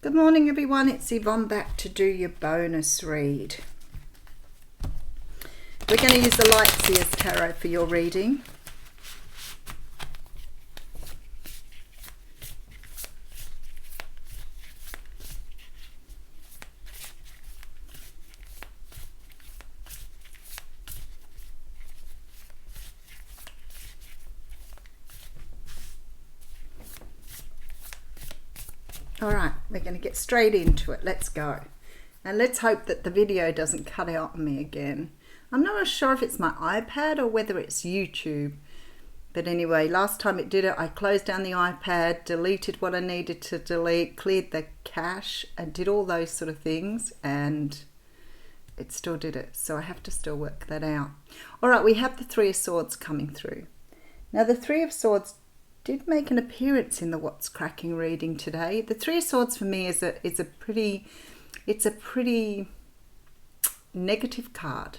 Good morning everyone, it's Yvonne back to do your bonus read. We're going to use the Light Seers Tarot for your reading. Alright, we're going to get straight into it. Let's go. And let's hope that the video doesn't cut out on me again. I'm not sure if it's my iPad or whether it's YouTube. But anyway, last time it did it, I closed down the iPad, deleted what I needed to delete, cleared the cache, and did all those sort of things. And it still did it. So I have to still work that out. Alright, we have the Three of Swords coming through. Now the Three of Swords did make an appearance in the What's Cracking reading today. The Three of Swords for me is a pretty negative card.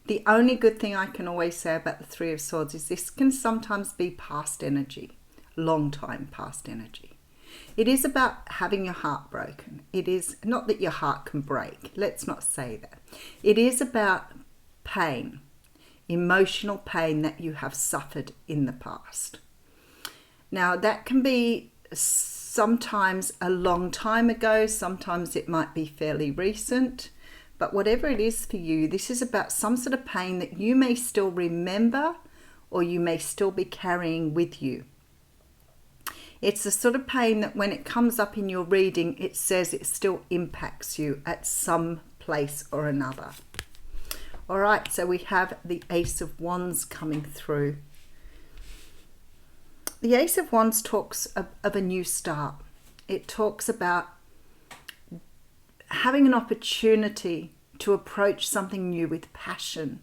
The only good thing I can always say about the Three of Swords is this can sometimes be past energy, long time past energy. It is about having your heart broken. It is not that your heart can break. Let's not say that. It is about pain, emotional pain that you have suffered in the past. Now that can be sometimes a long time ago, sometimes it might be fairly recent, but whatever it is for you, this is about some sort of pain that you may still remember or you may still be carrying with you. It's the sort of pain that when it comes up in your reading, it says it still impacts you at some place or another. All right, so we have the Ace of Wands coming through. The Ace of Wands talks of a new start. It talks about having an opportunity to approach something new with passion.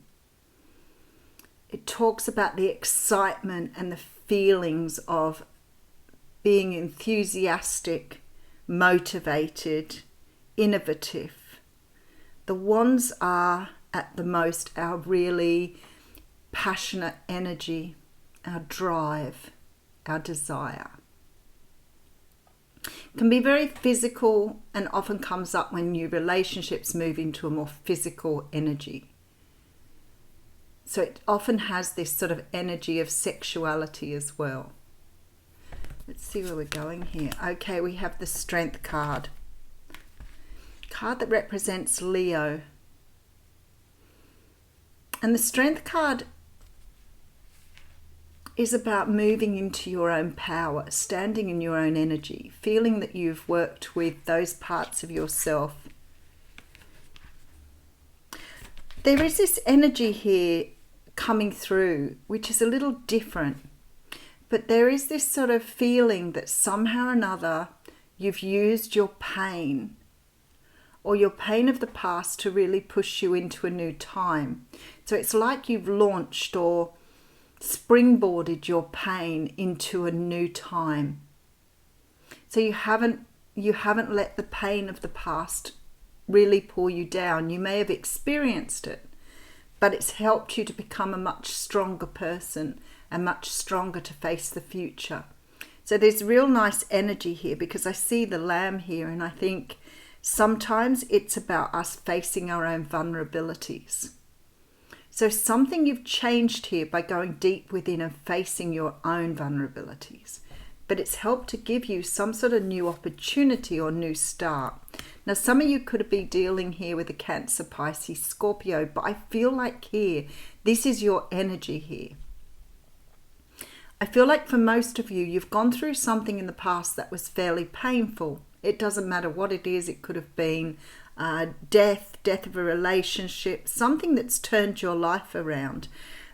It talks about the excitement and the feelings of being enthusiastic, motivated, innovative. The Wands are at the most our really passionate energy, our drive, our desire. Can be very physical and often comes up when new relationships move into a more physical energy. So it often has this sort of energy of sexuality as well. Let's see where we're going here. Okay, we have the Strength card. Card that represents Leo. And the Strength card is about moving into your own power, standing in your own energy, feeling that you've worked with those parts of yourself. There is this energy here coming through, which is a little different, but there is this sort of feeling that somehow or another you've used your pain or your pain of the past to really push you into a new time. So it's like you've launched or springboarded your pain into a new time. So you haven't let the pain of the past really pull you down. You may have experienced it, but it's helped you to become a much stronger person and much stronger to face the future. So there's real nice energy here because I see the Lamb here, and I think sometimes it's about us facing our own vulnerabilities. So something you've changed here by going deep within and facing your own vulnerabilities. But it's helped to give you some sort of new opportunity or new start. Now, some of you could be dealing here with a Cancer, Pisces, Scorpio, but I feel like here, this is your energy here. I feel like for most of you, you've gone through something in the past that was fairly painful. It doesn't matter what it is. It could have been death of a relationship, something that's turned your life around.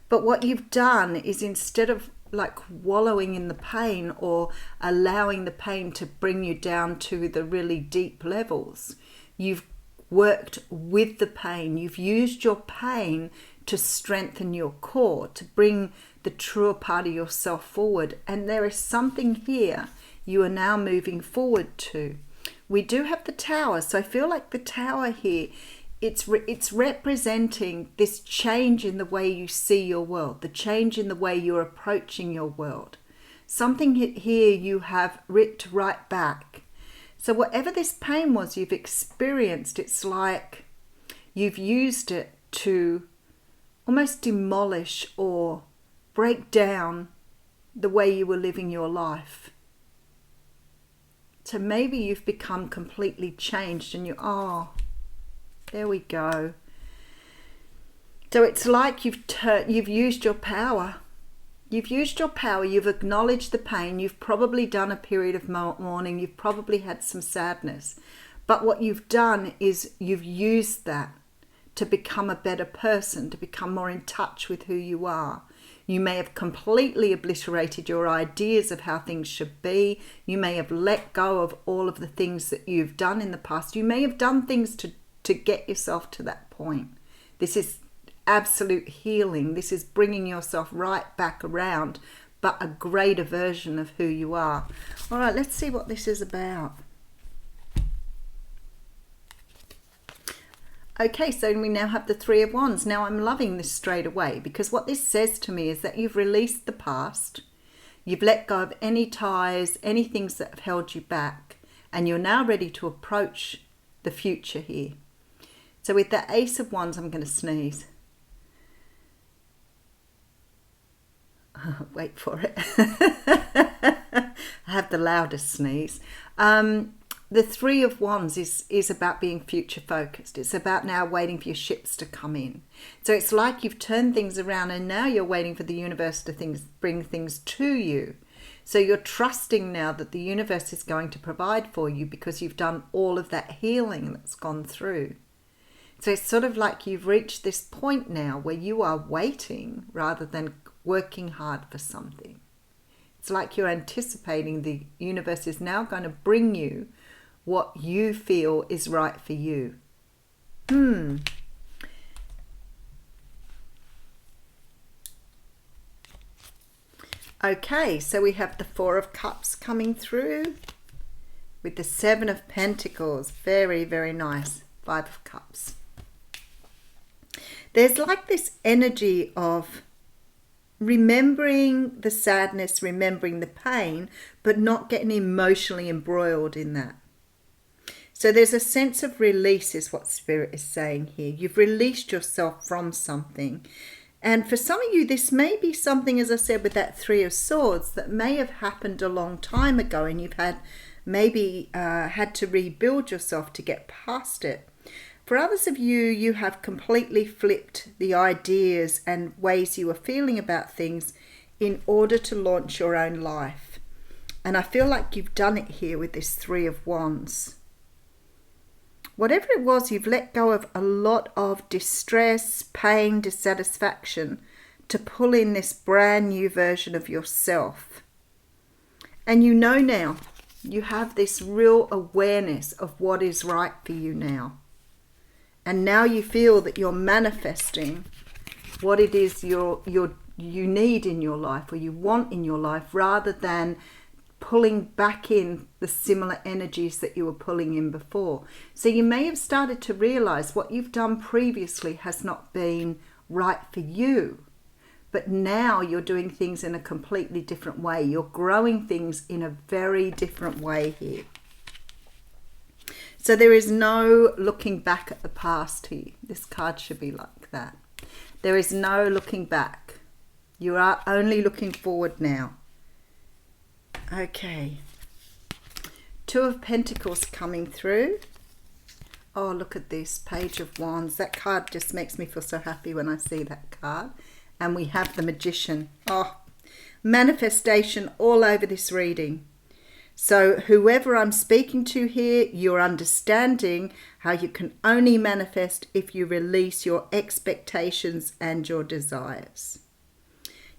But what you've done is, instead of like wallowing in the pain or allowing the pain to bring you down to the really deep levels, you've worked with the pain. You've used your pain to strengthen your core, to bring the truer part of yourself forward. And there is something here you are now moving forward to. We do have the Tower, so I feel like the Tower here, it's representing this change in the way you see your world, the change in the way you're approaching your world. Something here you have ripped right back. So whatever this pain was you've experienced, it's like you've used it to almost demolish or break down the way you were living your life. So maybe you've become completely changed and there we go. So it's like you've used your power. You've used your power, you've acknowledged the pain, you've probably done a period of mourning, you've probably had some sadness. But what you've done is you've used that to become a better person, to become more in touch with who you are. You may have completely obliterated your ideas of how things should be. You may have let go of all of the things that you've done in the past. You may have done things to get yourself to that point. This is absolute healing. This is bringing yourself right back around, but a greater version of who you are. All right, let's see what this is about. Okay, so we now have the Three of Wands. Now I'm loving this straight away, because what this says to me is that you've released the past, you've let go of any ties, any things that have held you back, and you're now ready to approach the future here. So with the Ace of Wands, I'm going to sneeze. Wait for it. I have the loudest sneeze. The Three of Wands is about being future focused. It's about now waiting for your ships to come in. So it's like you've turned things around and now you're waiting for the universe to bring things to you. So you're trusting now that the universe is going to provide for you because you've done all of that healing that's gone through. So it's sort of like you've reached this point now where you are waiting rather than working hard for something. It's like you're anticipating the universe is now going to bring you what you feel is right for you. Okay, so we have the Four of Cups coming through with the Seven of Pentacles. Very, very nice. Five of Cups. There's like this energy of remembering the sadness, remembering the pain, but not getting emotionally embroiled in that. So there's a sense of release is what Spirit is saying here. You've released yourself from something. And for some of you, this may be something, as I said, with that Three of Swords, that may have happened a long time ago and you've had to rebuild yourself to get past it. For others of you, you have completely flipped the ideas and ways you were feeling about things in order to launch your own life. And I feel like you've done it here with this Three of Wands. Whatever it was, you've let go of a lot of distress, pain, dissatisfaction to pull in this brand new version of yourself. And you know now, you have this real awareness of what is right for you now. And now you feel that you're manifesting what it is you need in your life or you want in your life, rather than pulling back in the similar energies that you were pulling in before. So you may have started to realize what you've done previously has not been right for you. But now you're doing things in a completely different way. You're growing things in a very different way here. So there is no looking back at the past here. This card should be like that. There is no looking back. You are only looking forward now. Okay. Two of Pentacles coming through. Oh, look at this. Page of Wands. That card just makes me feel so happy when I see that card. And we have the Magician. Oh, manifestation all over this reading. So whoever I'm speaking to here, you're understanding how you can only manifest if you release your expectations and your desires.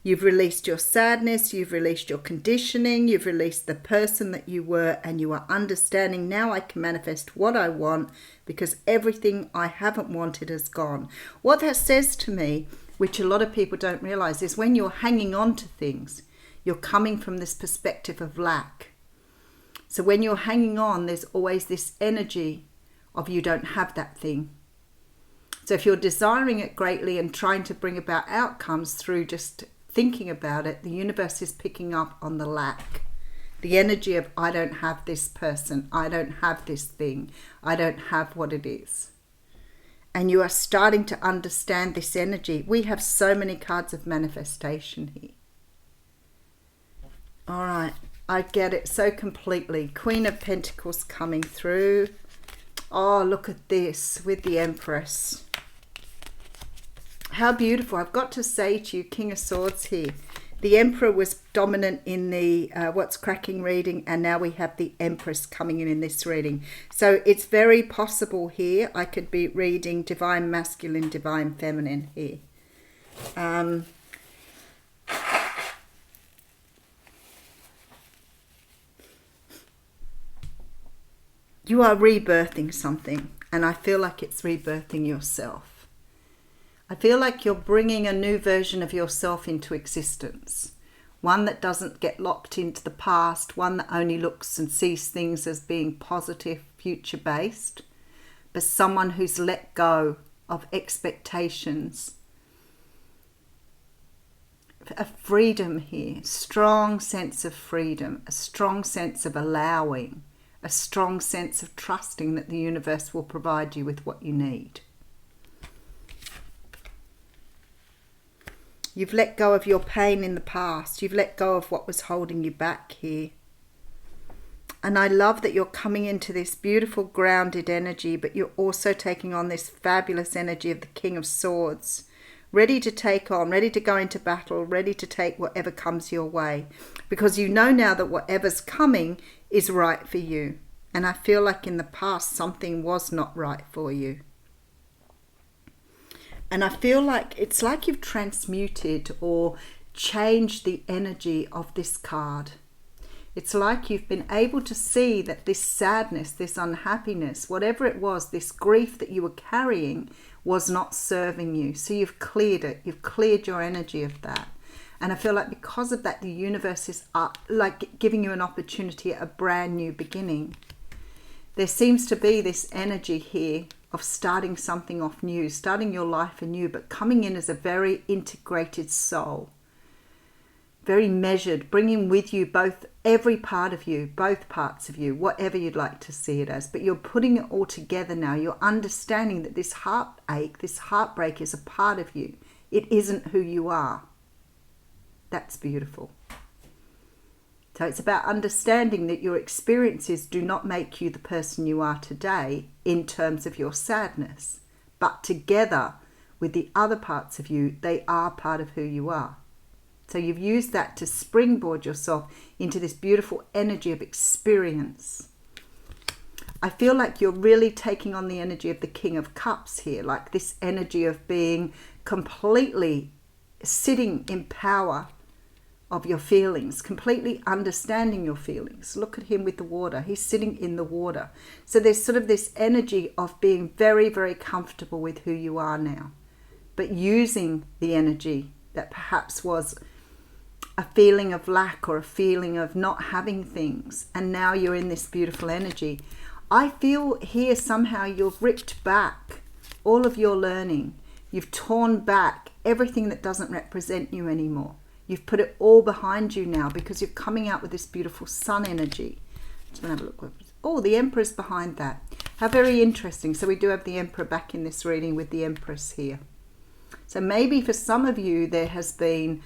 You've released your sadness, you've released your conditioning, you've released the person that you were, and you are understanding now I can manifest what I want because everything I haven't wanted is gone. What that says to me, which a lot of people don't realize, is when you're hanging on to things, you're coming from this perspective of lack. So when you're hanging on, there's always this energy of you don't have that thing. So if you're desiring it greatly and trying to bring about outcomes through just thinking about it, the universe is picking up on the lack. The energy of, I don't have this person, I don't have this thing, I don't have what it is. And you are starting to understand this energy. We have so many cards of manifestation here. All right, I get it so completely. Queen of Pentacles coming through. Oh, look at this with the Empress. How beautiful. I've got to say to you, King of Swords here. The Emperor was dominant in the What's Cracking reading, and now we have the Empress coming in this reading. So it's very possible here I could be reading Divine Masculine, Divine Feminine here. You are rebirthing something, and I feel like it's rebirthing yourself. I feel like you're bringing a new version of yourself into existence. One that doesn't get locked into the past, one that only looks and sees things as being positive, future-based, but someone who's let go of expectations. A freedom here, strong sense of freedom, a strong sense of allowing, a strong sense of trusting that the universe will provide you with what you need. You've let go of your pain in the past. You've let go of what was holding you back here. And I love that you're coming into this beautiful grounded energy, but you're also taking on this fabulous energy of the King of Swords, ready to take on, ready to go into battle, ready to take whatever comes your way. Because you know now that whatever's coming is right for you. And I feel like in the past something was not right for you. And I feel like it's like you've transmuted or changed the energy of this card. It's like you've been able to see that this sadness, this unhappiness, whatever it was, this grief that you were carrying was not serving you. So you've cleared it. You've cleared your energy of that. And I feel like because of that, the universe is like giving you an opportunity at a brand new beginning. There seems to be this energy here of starting something off new, starting your life anew, but coming in as a very integrated soul, very measured, bringing with you both, every part of you, both parts of you, whatever you'd like to see it as, but you're putting it all together now. You're understanding that this heartache, this heartbreak is a part of you. It isn't who you are. That's beautiful. So it's about understanding that your experiences do not make you the person you are today in terms of your sadness, but together with the other parts of you, they are part of who you are. So you've used that to springboard yourself into this beautiful energy of experience. I feel like you're really taking on the energy of the King of Cups here, like this energy of being completely sitting in power of your feelings, completely understanding your feelings. Look at him with the water. He's sitting in the water. So there's sort of this energy of being very, very comfortable with who you are now, but using the energy that perhaps was a feeling of lack or a feeling of not having things. And now you're in this beautiful energy. I feel here somehow you've ripped back all of your learning. You've torn back everything that doesn't represent you anymore. You've put it all behind you now because you're coming out with this beautiful sun energy. Just going to have a look. Oh, the Emperor's behind that. How very interesting. So we do have the Emperor back in this reading with the Empress here. So maybe for some of you there has been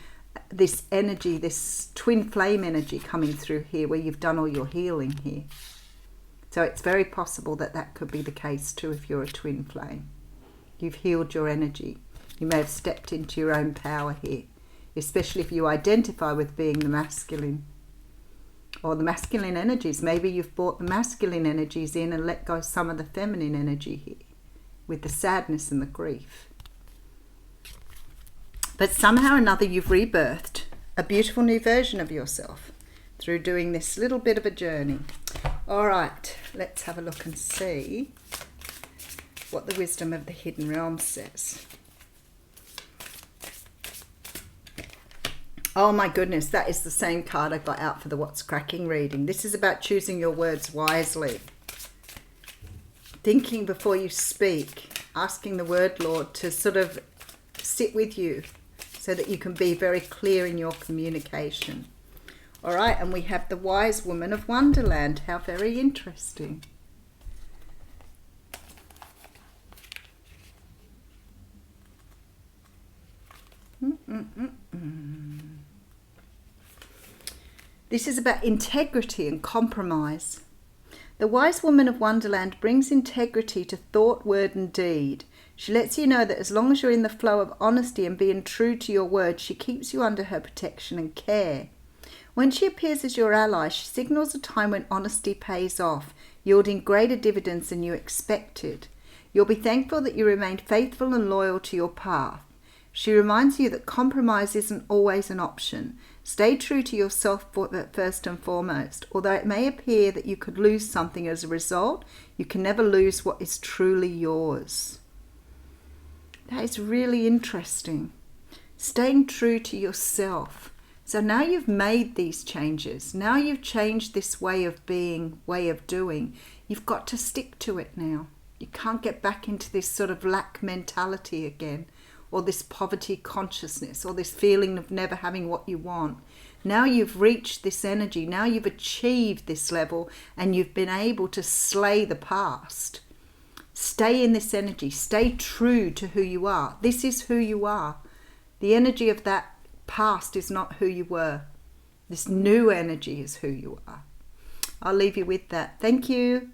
this energy, this twin flame energy coming through here where you've done all your healing here. So it's very possible that that could be the case too if you're a twin flame. You've healed your energy. You may have stepped into your own power here, especially if you identify with being the masculine or the masculine energies. Maybe you've brought the masculine energies in and let go of some of the feminine energy here with the sadness and the grief. But somehow or another you've rebirthed a beautiful new version of yourself through doing this little bit of a journey. All right, let's have a look and see what the wisdom of the hidden realm says. Oh my goodness, that is the same card I got out for the What's Cracking reading. This is about choosing your words wisely. Thinking before you speak, asking the Word Lord to sort of sit with you so that you can be very clear in your communication. All right, and we have the Wise Woman of Wonderland. How very interesting. This is about integrity and compromise. The Wise Woman of Wonderland brings integrity to thought, word and deed. She lets you know that as long as you're in the flow of honesty and being true to your word, she keeps you under her protection and care. When she appears as your ally, she signals a time when honesty pays off, yielding greater dividends than you expected. You'll be thankful that you remained faithful and loyal to your path. She reminds you that compromise isn't always an option. Stay true to yourself first and foremost. Although it may appear that you could lose something as a result, you can never lose what is truly yours. That is really interesting. Staying true to yourself. So now you've made these changes. Now you've changed this way of being, way of doing. You've got to stick to it now. You can't get back into this sort of lack mentality again, or this poverty consciousness, or this feeling of never having what you want. Now you've reached this energy. Now you've achieved this level, and you've been able to slay the past. Stay in this energy. Stay true to who you are. This is who you are. The energy of that past is not who you were. This new energy is who you are. I'll leave you with that. Thank you.